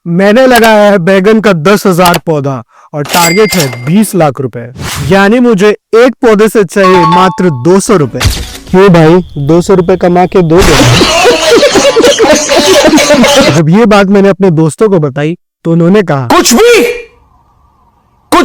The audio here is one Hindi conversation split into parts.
मैंने लगाया है बैगन का 10,000 पौधा और टारगेट है 20 लाख रुपए। यानी मुझे एक पौधे से चाहिए मात्र 200 रुपए। क्यों भाई, 200 रुपए कमा के दोगे? जब ये बात मैंने अपने दोस्तों को बताई तो उन्होंने कहा कुछ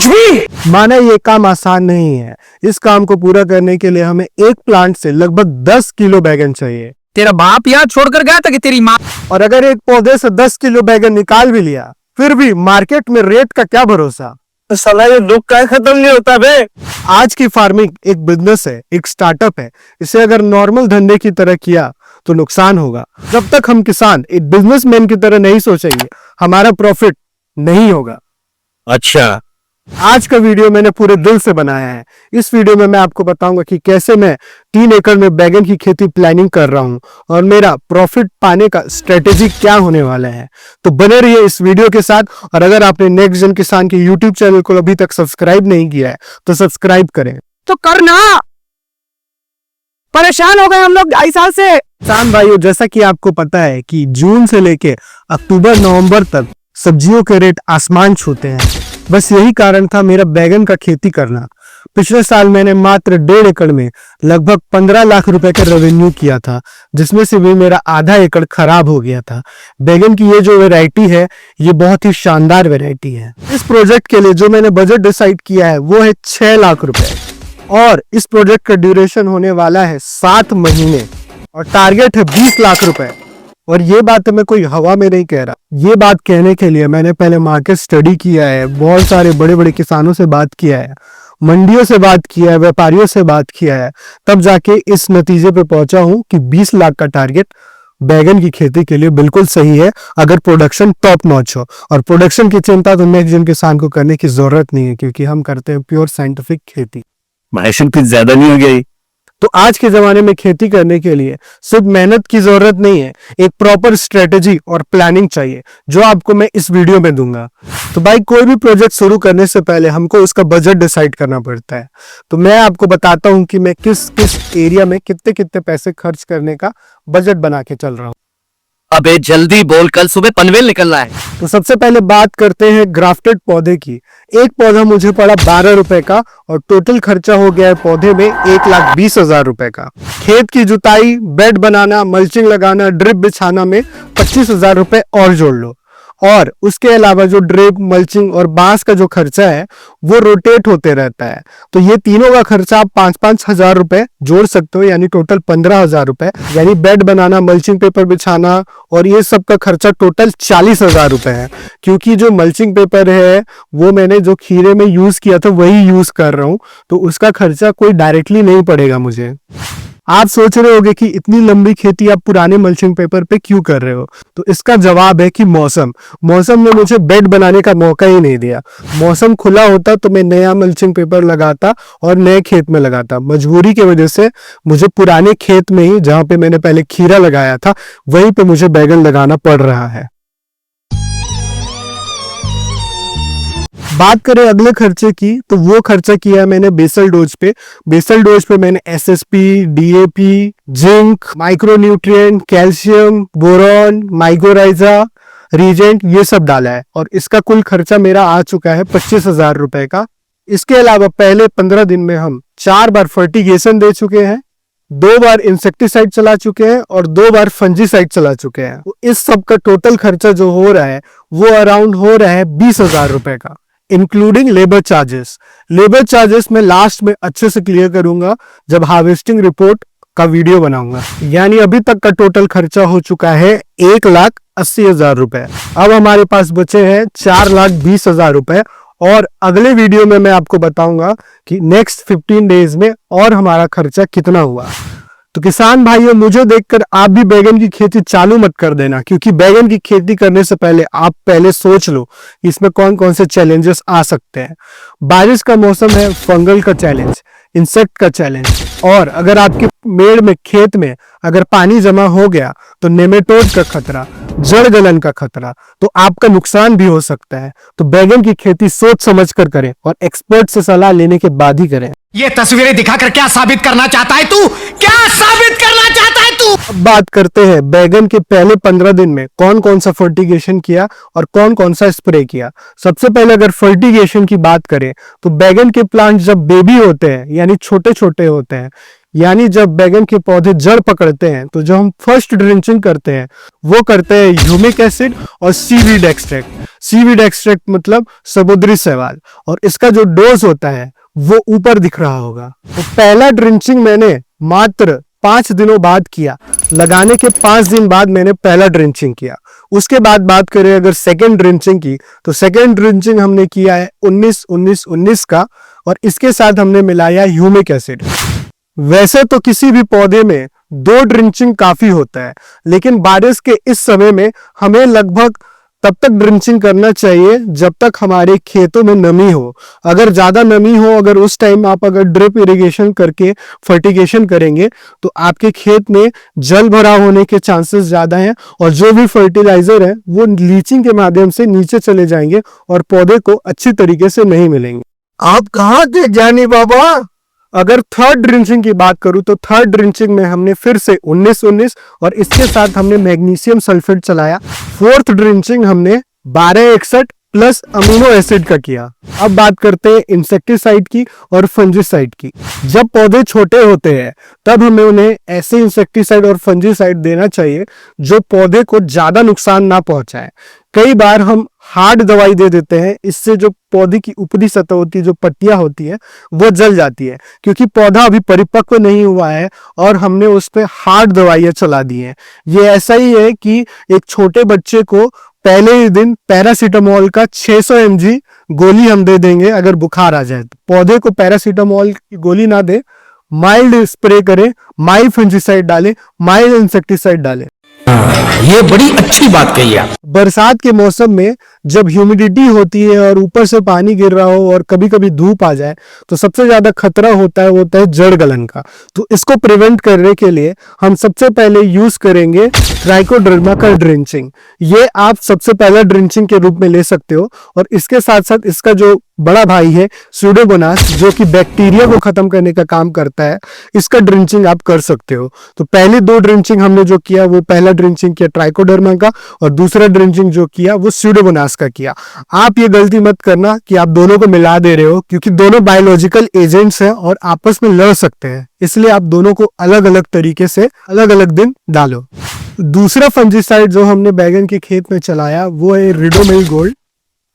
भी माना ये काम आसान नहीं है। इस काम को पूरा करने के लिए हमें एक प्लांट से लगभग 10 किलो बैगन चाहिए। तेरा बाप यहाँ छोड़कर गया था कि तेरी माँ? और अगर एक पौधे से 10 किलो बैगन निकाल भी लिया फिर भी मार्केट में रेट का क्या भरोसा। तो साला ये दुख का खत्म नहीं होता बे। आज की फार्मिंग एक बिजनेस है, एक स्टार्टअप है। इसे अगर नॉर्मल धंधे की तरह किया तो नुकसान होगा। जब तक हम किसान एक बिजनेसमैन की तरह नहीं सोचेंगे हमारा प्रॉफिट नहीं होगा। अच्छा, आज का वीडियो मैंने पूरे दिल से बनाया है। इस वीडियो में मैं आपको बताऊंगा कि कैसे मैं 3 एकड़ में बैगन की खेती प्लानिंग कर रहा हूं और मेरा प्रॉफिट पाने का स्ट्रेटेजी क्या होने वाला है। तो बने रहिए इस वीडियो के साथ। और अगर आपने नेक्स्ट जन किसान के यूट्यूब चैनल को अभी तक सब्सक्राइब नहीं किया है तो सब्सक्राइब करें। तो करना। परेशान हो गए हम लोग 2.5 साल से। किसान भाइयों, जैसा कि आपको पता है कि जून से लेके अक्टूबर नवंबर तक सब्जियों के रेट आसमान छूते हैं। बस यही कारण था मेरा बैगन का खेती करना। पिछले साल मैंने मात्र 1.5 एकड़ में लगभग 15 लाख रुपए का रेवेन्यू किया था, जिसमें से भी मेरा आधा एकड़ खराब हो गया था। बैगन की ये जो वैरायटी है ये बहुत ही शानदार वैरायटी है। इस प्रोजेक्ट के लिए जो मैंने बजट डिसाइड किया है वो है 6 लाख रुपए और इस प्रोजेक्ट का ड्यूरेशन होने वाला है 7 महीने और टारगेट है 20 लाख रुपए। और ये बात मैं कोई हवा में नहीं कह रहा। ये बात कहने के लिए मैंने पहले मार्केट स्टडी किया है, बहुत सारे बड़े बड़े किसानों से बात किया है, मंडियों से बात किया है, व्यापारियों से बात किया है, तब जाके इस नतीजे पे पहुंचा हूं कि 20 लाख का टारगेट बैगन की खेती के लिए बिल्कुल सही है अगर प्रोडक्शन टॉप नॉच हो। और प्रोडक्शन की चिंता तो नेक्स्ट जन किसान को करने की जरूरत नहीं है, क्योंकि हम करते हैं प्योर साइंटिफिक खेती। भाई कुछ ज्यादा नहीं हो गई? तो आज के जमाने में खेती करने के लिए सिर्फ मेहनत की जरूरत नहीं है, एक प्रॉपर स्ट्रेटेजी और प्लानिंग चाहिए, जो आपको मैं इस वीडियो में दूंगा। तो भाई, कोई भी प्रोजेक्ट शुरू करने से पहले हमको उसका बजट डिसाइड करना पड़ता है। तो मैं आपको बताता हूं कि मैं किस किस एरिया में कितने कितने पैसे खर्च करने का बजट बना के चल रहा हूं। अबे जल्दी बोल, कल सुबह पनवेल निकलना है। तो सबसे पहले बात करते हैं ग्राफ्टेड पौधे की। एक पौधा मुझे पड़ा 12 रुपए का और टोटल खर्चा हो गया है पौधे में 1,20,000 रुपए का। खेत की जुताई, बेड बनाना, मल्चिंग लगाना, ड्रिप बिछाना में 25,000 रुपए और जोड़ लो। और उसके अलावा जो ड्रिप, मल्चिंग और बांस का जो खर्चा है वो रोटेट होते रहता है। तो ये तीनों का खर्चा आप 5-5 हजार रुपए जोड़ सकते हो, यानी टोटल 15,000 रुपए। यानी बेड बनाना, मल्चिंग पेपर बिछाना और ये सब का खर्चा टोटल 40,000 रुपए है। क्योंकि जो मल्चिंग पेपर है वो मैंने जो खीरे में यूज किया था वही यूज कर रहा हूं, तो उसका खर्चा कोई डायरेक्टली नहीं पड़ेगा मुझे। आप सोच रहे होंगे कि इतनी लंबी खेती आप पुराने मल्चिंग पेपर पे क्यों कर रहे हो? तो इसका जवाब है कि मौसम ने मुझे बेड बनाने का मौका ही नहीं दिया। मौसम खुला होता तो मैं नया मल्चिंग पेपर लगाता और नए खेत में लगाता। मजबूरी की वजह से मुझे पुराने खेत में ही, जहां पे मैंने पहले खीरा लगाया था, वहीं पे मुझे बैगन लगाना पड़ रहा है। बात करें अगले खर्चे की, तो वो खर्चा किया मैंने बेसल डोज पे। बेसल डोज पे मैंने SSP, DAP, zinc, micronutrient, calcium, boron, mycorrhiza, Regent ये सब डाला है और इसका कुल खर्चा मेरा आ चुका है 25,000 रुपए का। इसके अलावा पहले 15 दिन में हम 4 बार फर्टिगेशन दे चुके हैं, 2 बार इंसेक्टिसाइड चला चुके हैं और 2 बार फंजीसाइड चला चुके हैं। तो इस सब का टोटल खर्चा जो हो रहा है वो अराउंड हो रहा है 20,000 रुपए का, including labour charges. Labour charges मैं लास्ट में अच्छे से क्लियर करूंगा जब हार्वेस्टिंग रिपोर्ट का वीडियो बनाऊंगा। यानी अभी तक का टोटल खर्चा हो चुका है 1,80,000 रुपए। अब हमारे पास बचे हैं 4,20,000 रुपए और अगले वीडियो में मैं आपको बताऊंगा कि नेक्स्ट 15 डेज में और हमारा खर्चा कितना हुआ। तो किसान भाइयों, मुझे देखकर आप भी बैगन की खेती चालू मत कर देना, क्योंकि बैगन की खेती करने से पहले आप पहले सोच लो कि इसमें कौन कौन से चैलेंजेस आ सकते हैं। बारिश का मौसम है, फंगल का चैलेंज, इंसेक्ट का चैलेंज, और अगर आपके मेड़ में, खेत में अगर पानी जमा हो गया तो नेमेटोड का खतरा, जड़ गलन का खतरा, तो आपका नुकसान भी हो सकता है। तो बैगन की खेती सोच समझ कर करें और एक्सपर्ट से सलाह लेने के बाद ही करें। ये तस्वीरें दिखाकर क्या साबित करना चाहता है तू? क्या साबित करना चाहता है तू? अब बात करते हैं बैगन के पहले 15 दिन में कौन कौन सा फर्टिगेशन किया और कौन कौन सा स्प्रे किया। सबसे पहले अगर फर्टिगेशन की बात करें तो बैगन के प्लांट जब बेबी होते हैं यानी छोटे छोटे होते हैं, यानी जब बैगन के पौधे जड़ पकड़ते हैं, तो जो हम फर्स्ट ड्रिंचिंग करते हैं वो करते हैं ह्यूमिक एसिड और सीवीड एक्सट्रैक्ट। सीवीड एक्सट्रैक्ट मतलब समुद्री शैवाल, और इसका जो डोज होता है वो ऊपर दिख रहा होगा। तो पहला ड्रिंचिंग मैंने मात्र 5 दिनों बाद किया, लगाने के 5 दिन बाद मैंने पहला ड्रिंचिंग किया। उसके बाद बात करें अगर सेकेंड ड्रिंचिंग की, तो सेकेंड ड्रिंचिंग हमने किया है 19-19-19 का, और इसके साथ हमने मिलाया ह्यूमिक एसिड। वैसे तो किसी भी पौधे में 2 ड्रिंचिंग काफी होता है, लेकिन बारिश के इस समय में हमें लगभग तब तक ड्रिंचिंग करना चाहिए जब तक हमारे खेतों में नमी हो। अगर ज्यादा नमी हो, अगर उस टाइम आप अगर ड्रिप इरिगेशन करके फर्टिगेशन करेंगे तो आपके खेत में जल भरा होने के चांसेस ज्यादा हैं, और जो भी फर्टिलाइजर है वो लीचिंग के माध्यम से नीचे चले जाएंगे और पौधे को अच्छी तरीके से नहीं मिलेंगे। आप कहाँ थे जानी बाबा? अगर थर्ड ड्रिंचिंग की बात करूं तो थर्ड ड्रिंचिंग में हमने फिर से 19-19 और इसके साथ हमने मैग्नीशियम सल्फेट चलाया। फोर्थ ड्रिंचिंग हमने 1261 प्लस अमीनो एसिड का किया। अब बात करते हैं इंसेक्टिसाइड की और फंजीसाइड की। जब पौधे छोटे होते हैं तब हमें उन्हें ऐसे इंसेक्टिसाइड और फंजीसाइड देना चाहिए जो पौधे को ज्यादा नुकसान ना पहुंचाए। कई बार हम हार्ड दवाई दे देते हैं, इससे जो पौधे की ऊपरी सतह होती है, जो पत्तियां होती है, वो जल जाती है, क्योंकि पौधा अभी परिपक्व नहीं हुआ है और हमने उस पर हार्ड दवाइयां चला दी हैं। ये ऐसा ही है कि एक छोटे बच्चे को पहले ही दिन पैरासीटामोल का 600 mg गोली हम दे देंगे अगर बुखार आ जाए। तो पौधे को पैरासीटामोल की गोली ना दे, माइल्ड स्प्रे करें, माइल्ड फंजीसाइड डालें, माइल्ड इंसेक्टिसाइड डालें। ये बड़ी अच्छी बात कही आप। बरसात के मौसम में जब ह्यूमिडिटी होती है और ऊपर से पानी गिर रहा हो और कभी कभी धूप आ जाए, तो सबसे ज्यादा खतरा होता है जड़ गलन का। तो इसको प्रिवेंट करने के लिए हम सबसे पहले यूज करेंगे ट्राइकोडर्मा का ड्रिंचिंग। ये आप सबसे पहला ड्रिंचिंग के रूप में ले सकते हो, और इसके साथ साथ इसका जो बड़ा भाई है स्यूडोमोनास, जो कि बैक्टीरिया को खत्म करने का काम करता है, इसका ड्रिंचिंग आप कर सकते हो। तो पहले 2 ड्रिंचिंग हमने जो किया वो पहला ड्रिंचिंग किया ट्राइकोडर्मा का, और दूसरा ड्रिंचिंग जो किया वो स्यूडोमोनास का किया। आप ये गलती मत करना कि आप दोनों को मिला दे रहे हो, क्योंकि दोनों बायोलॉजिकल एजेंट्स हैं और आपस में लड़ सकते हैं, इसलिए आप दोनों को अलग अलग तरीके से अलग अलग दिन डालो। दूसरा फंजीसाइड जो हमने बैगन के खेत में चलाया वो है रिडोमिल गोल्ड।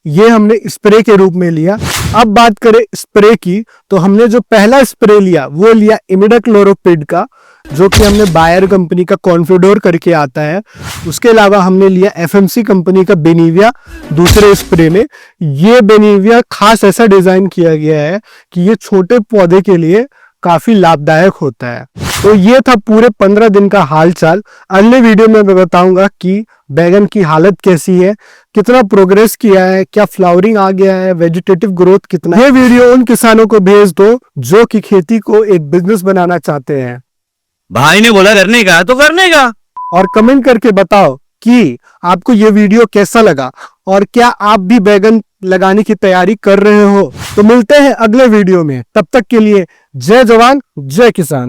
ये हमने स्प्रे के रूप में लिया। अब बात करें स्प्रे की, तो हमने जो पहला स्प्रे लिया वो लिया इमिडाक्लोरोपिड का, जो कि हमने बायर कंपनी का कॉन्फिडोर करके आता है। उसके अलावा हमने लिया एफएमसी कंपनी का बेनिविया दूसरे स्प्रे में। ये बेनिविया खास ऐसा डिजाइन किया गया है कि ये छोटे पौधे के लिए काफी लाभदायक होता है। तो ये था पूरे 15 दिन का हालचाल। अगले वीडियो में मैं बताऊंगा कि बैगन की हालत कैसी है, कितना प्रोग्रेस किया है, क्या फ्लावरिंग आ गया है, वेजिटेटिव ग्रोथ कितना है। ये वीडियो उन किसानों को भेज दो जो कि खेती को एक बिजनेस बनाना चाहते हैं। भाई ने बोला करने का तो करने का। और कमेंट करके बताओ कि आपको ये वीडियो कैसा लगा और क्या आप भी बैगन लगाने की तैयारी कर रहे हो। तो मिलते हैं अगले वीडियो में, तब तक के लिए जय जवान जय किसान।